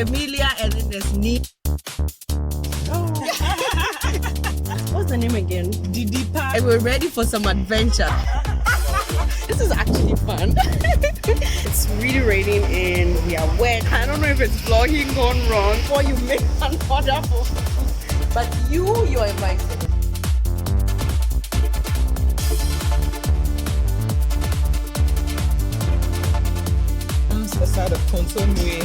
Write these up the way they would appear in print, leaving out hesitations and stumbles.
Emilia, and then there's Nee. Oh. What's the name again? Didipa. And we're ready for some adventure. This is actually fun. It's really raining and we are wet. I don't know if it's vlogging gone wrong or you make an order for food. But you're invited. The side of Tontonwe.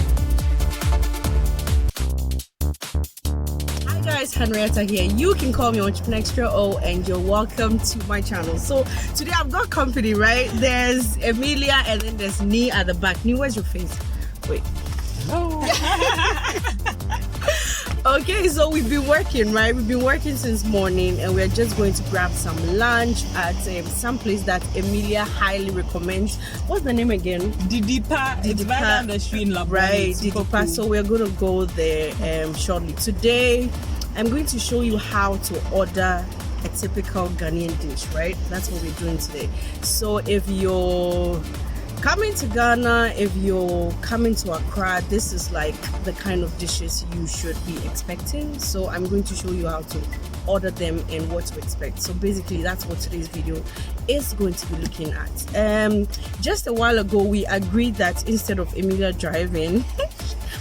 Hi guys, Henrietta here. You can call me Entrepreneur Extra O and you're welcome to my channel. So today I've got company, right? There's Emilia and then there's Nee at the back. Nee, where's your face? Wait. Oh. Okay, so we've been working, right? We've been working since morning and we're just going to grab some lunch at some place that Emilia highly recommends. What's the name again? Didipa. It's right down the street in Labone. Right, Didipa. Cool. So we're going to go there shortly. Today, I'm going to show you how to order a typical Ghanaian dish, right? That's what we're doing today. So if you're coming to Ghana, if you're coming to Accra, this is like the kind of dishes you should be expecting. So I'm going to show you how to order them and what to expect. So basically that's what today's video is going to be looking at. Just a while ago we agreed that instead of Emilia driving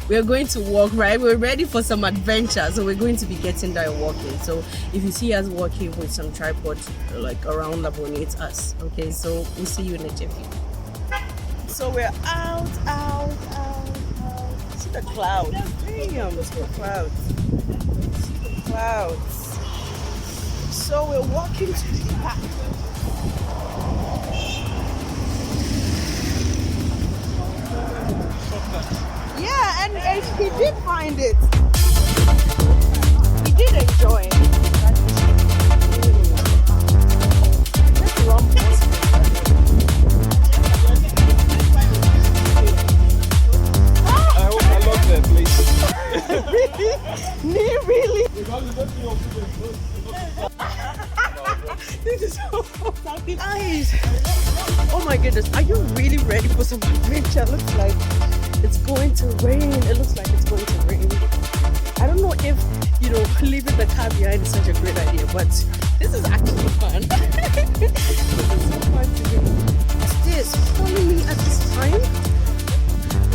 we are going to walk, right? We're ready for some adventure, so we're going to be getting there and walking. So if you see us walking with some tripod like around Labone, it's us. Okay, so we'll see you in a jiffy. So we're out. See the clouds. Damn, see the clouds. See the clouds. So we're walking to the park. Yeah, and he did find it. He did enjoy it. Just wrong. Really? This is so nice. Oh my goodness, are you really ready for some adventure? Looks like it's going to rain. It looks like it's going to rain. I don't know if, leaving the car behind is such a great idea, but this is actually fun. This is so fun to do. What's this? Following me at this time?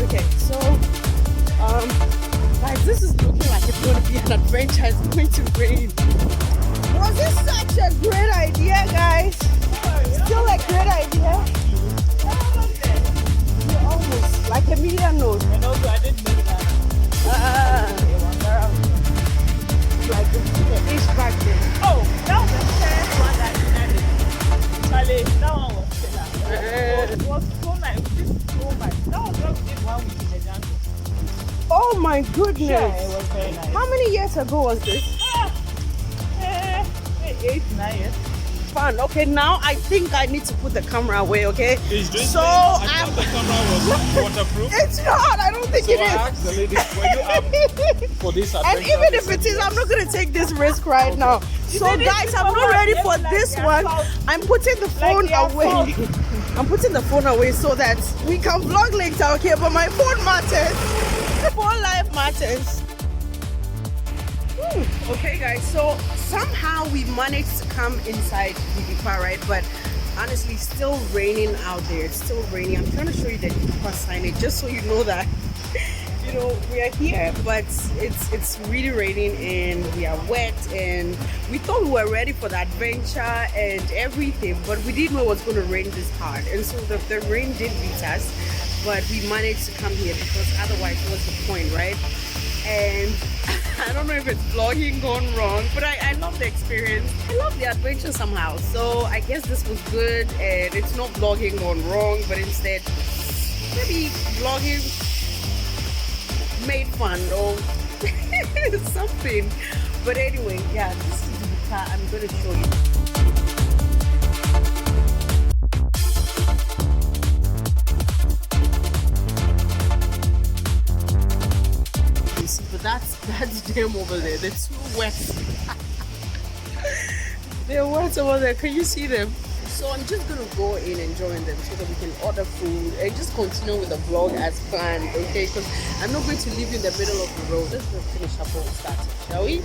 Okay, so guys, this is looking like it's going to be an adventure. It's going to rain. Was this such a great idea, guys? Still a great idea? You're almost like Emilia knows. And also, I didn't make that. Like the ish back there. Oh, that was the first one that I did. Charlie, that one was killer. It was so nice. This is so much. That was what we did 1 week in the jungle. Oh my goodness. Yeah, it was very nice. How many years ago was this? 8, 9 years. Fun. Okay, now I think I need to put the camera away, okay? So I thought the camera was waterproof. It's not. I don't think So it I is. asked the lady, were you up for this adventure? And even if it is, I'm not going to take this risk right now. So guys, I'm not ready for this one. I'm putting the phone away. I'm putting the phone away so that we can vlog later, okay? But my phone matters. Phone life matters. Okay guys, so somehow we managed to come inside Didipa, right? But honestly, still raining out there. It's still raining. I'm trying to show you the Didipa signage just so you know that we are here, but it's really raining and we are wet, and we thought we were ready for the adventure and everything, but we didn't know it was going to rain this hard. And so the rain did beat us, but we managed to come here because otherwise what's the point, right? And I don't know if it's vlogging gone wrong, but I love the experience. I love the adventure somehow. So I guess this was good, and it's not vlogging gone wrong, but instead maybe vlogging made fun or something. But anyway, yeah, this is the car. I'm going to show you. But that's them over there. They're too wet. They're wet over there. Can you see them? So I'm just gonna go in and join them so that we can order food and just continue with the vlog as planned, okay? Because I'm not going to leave you in the middle of the road. Let's go finish up what we started, shall we?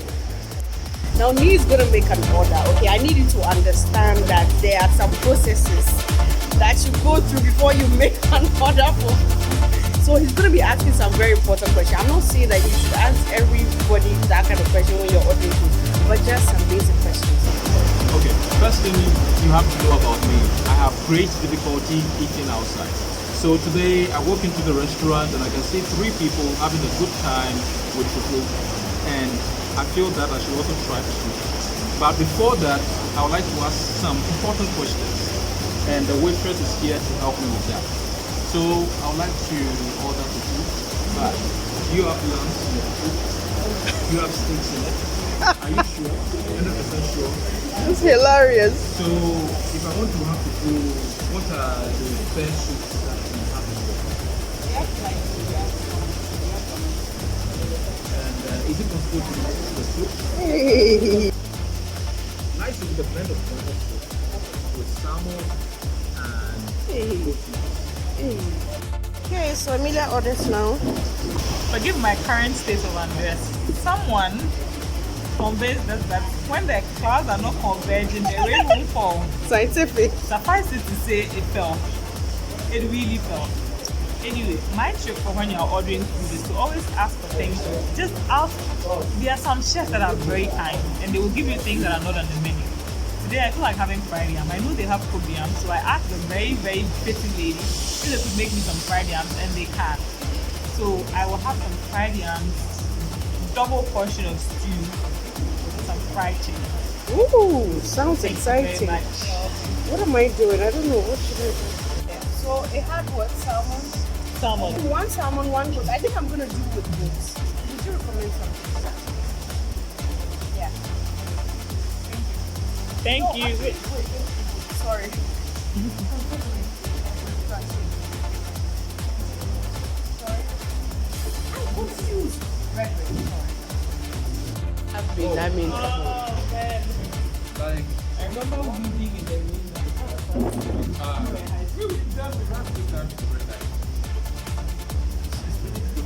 Now he is gonna make an order, okay? I need you to understand that there are some processes that you go through before you make an order for. So he's gonna be asking some very important questions. I'm not saying that you should ask everybody that kind of question when you're ordering food, but just some basic questions. Okay, first thing you have to know about me, I have great difficulty eating outside. So today I walk into the restaurant and I can see 3 people having a good time with food, and I feel that I should also try the food. But before that, I would like to ask some important questions, and the waitress is here to help me with that. So I would like to order the food, but you have lambs in the food, you have steaks in it. Are you sure? 100% sure? It's hilarious. So if I want to have the food, what are the best soups that you have in there? And is it possible to mix the soup? Hey. Nice with the blend of tomato soup with salmon and protein. Okay, so Emilia orders now. Forgive my current state of undress. Someone convinced us that when the clouds are not converging, the rain won't fall. Scientific. Suffice it to say, it fell. It really fell. Anyway, my trick for when you're ordering food is to always ask for things. Just ask. There are some chefs that are very kind and they will give you things that are not on the menu. Today I feel like having fried yam. I know they have cooked yam, so I asked the very, very pretty lady if they could make me some fried yams, and they can. So I will have some fried yams, double portion of stew, some fried chicken. Ooh, sounds Thank exciting. you very much. What am I doing? I don't know. What should I do? So it had what? Salmon? Salmon. One salmon, one goat. I think I'm gonna do with goats. Would you recommend something? Yeah. Thank No, you. actually, wait. Sorry. Sorry. I'm confused. Red. Sorry. I mean. Oh man. Like, I remember weaving in the rain.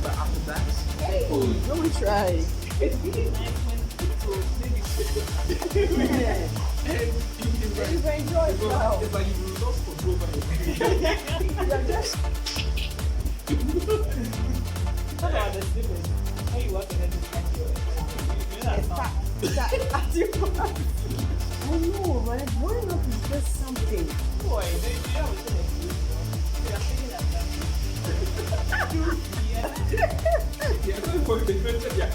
but after that, Hey, let me try. It's really nice when people You've enjoyed now. it's like you lost control over your You're just Talk about the difference. When you work in a different you know that song? I know, right? Growing up is just something. Boy, they have a thing of food, they are thinking that yeah, going for the yeah.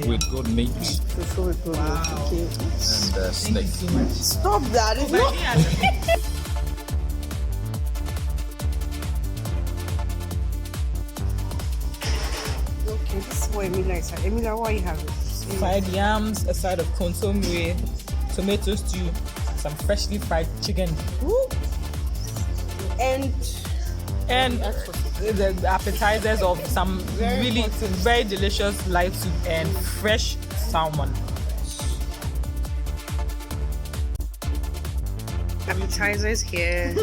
With good meat Wow. Okay. and snake. so much. Stop that. It's But not. yeah, Okay, this is what Emilia is having. Emilia, what are you having? fried yams, a side of consomme, tomato stew, some freshly fried chicken, Ooh. And and the appetizers of some really very delicious light soup and fresh salmon. appetizers here.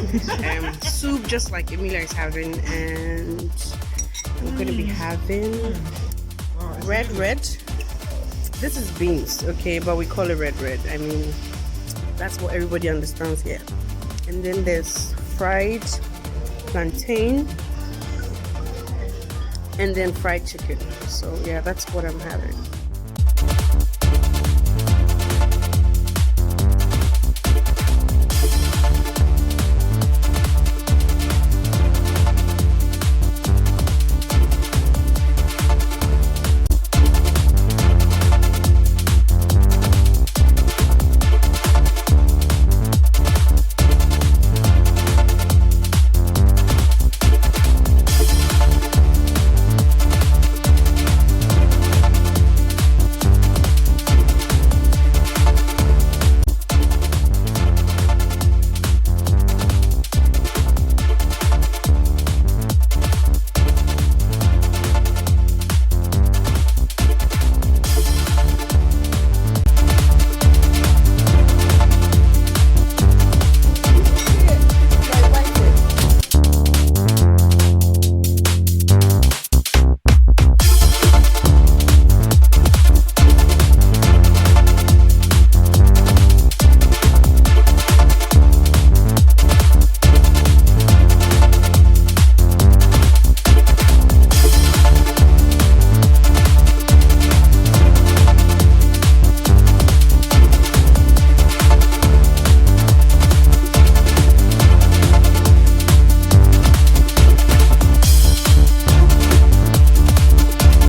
Soup, just like Emilia is having, and I'm going to be having red. This is beans, okay, but we call it red. I mean, that's what everybody understands here. And then there's fried plantain, and then fried chicken. So yeah, that's what I'm having.